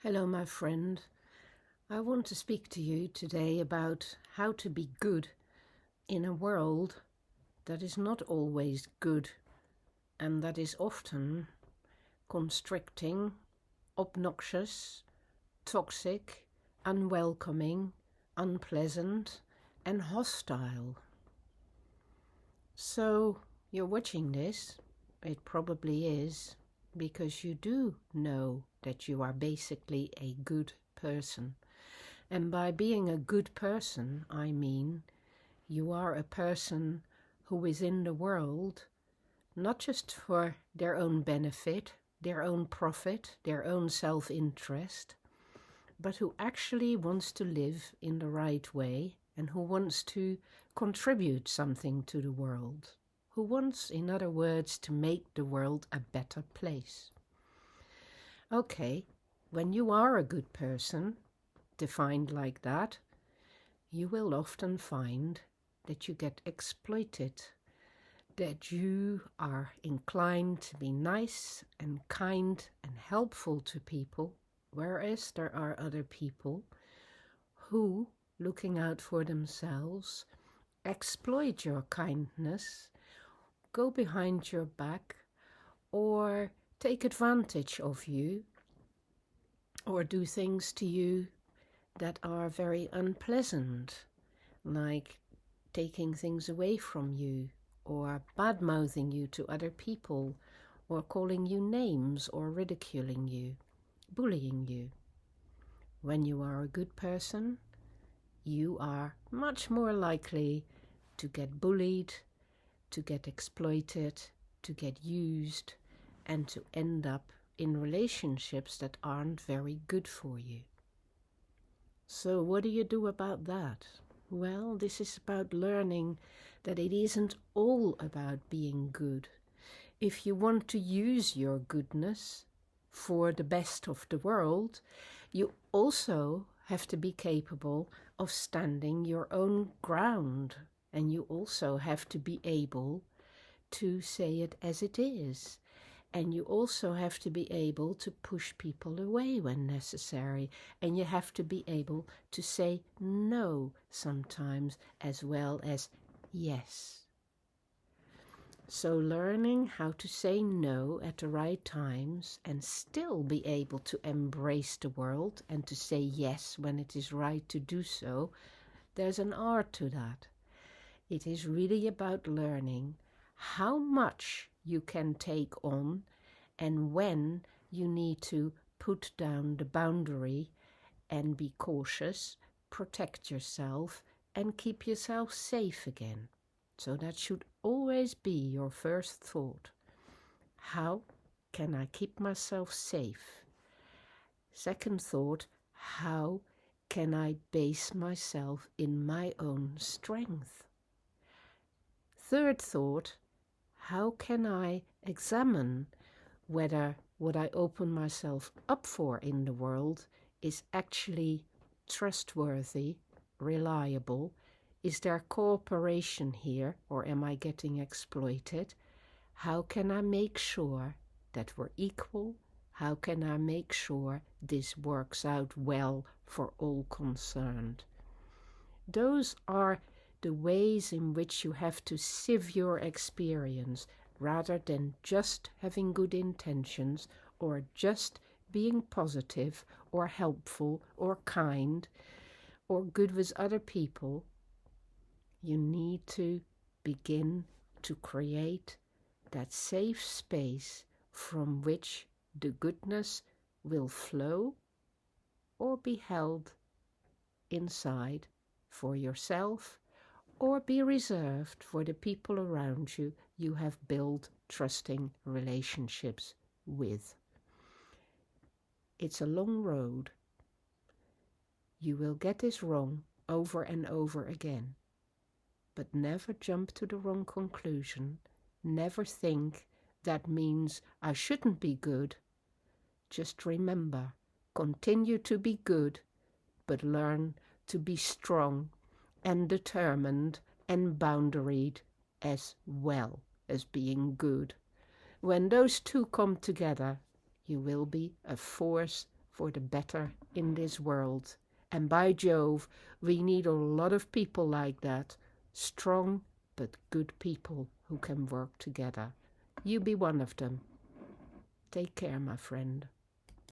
Hello, my friend. I want to speak to you today about how to be good in a world that is not always good and that is often constricting, obnoxious, toxic, unwelcoming, unpleasant, and hostile. So, you're watching this, it probably is, because you do know that you are basically a good person. And by being a good person, I mean you are a person who is in the world not just for their own benefit, their own profit, their own self-interest, but who actually wants to live in the right way and who wants to contribute something to the world, who wants, in other words, to make the world a better place. Okay, when you are a good person, defined like that, you will often find that you get exploited, that you are inclined to be nice and kind and helpful to people, whereas there are other people who, looking out for themselves, exploit your kindness, go behind your back, or take advantage of you, or do things to you that are very unpleasant, like taking things away from you, or bad-mouthing you to other people, or calling you names, or ridiculing you, bullying you. When you are a good person, you are much more likely to get bullied, to get exploited, to get used, and to end up in relationships that aren't very good for you. So what do you do about that? Well, this is about learning that it isn't all about being good. If you want to use your goodness for the best of the world, you also have to be capable of standing your own ground, and you also have to be able to say it as it is. And you also have to be able to push people away when necessary. And you have to be able to say no sometimes as well as yes. So learning how to say no at the right times and still be able to embrace the world and to say yes when it is right to do so, there's an art to that. It is really about learning how much you can take on and when you need to put down the boundary and be cautious, protect yourself, and keep yourself safe again. So that should always be your first thought. How can I keep myself safe? Second thought, how can I base myself in my own strength? Third thought, how can I examine whether what I open myself up for in the world is actually trustworthy, reliable? Is there cooperation here, or am I getting exploited? How can I make sure that we're equal? How can I make sure this works out well for all concerned? Those are the ways in which you have to sieve your experience rather than just having good intentions or just being positive or helpful or kind or good with other people. You need to begin to create that safe space from which the goodness will flow or be held inside for yourself or be reserved for the people around you you have built trusting relationships with. It's a long road. You will get this wrong over and over again. But never jump to the wrong conclusion. Never think that means I shouldn't be good. Just remember, continue to be good, but learn to be strong and determined and boundaried as well as being good. When those two come together, you will be a force for the better in this world. And by Jove, we need a lot of people like that. Strong but good people who can work together. You be one of them. Take care, my friend.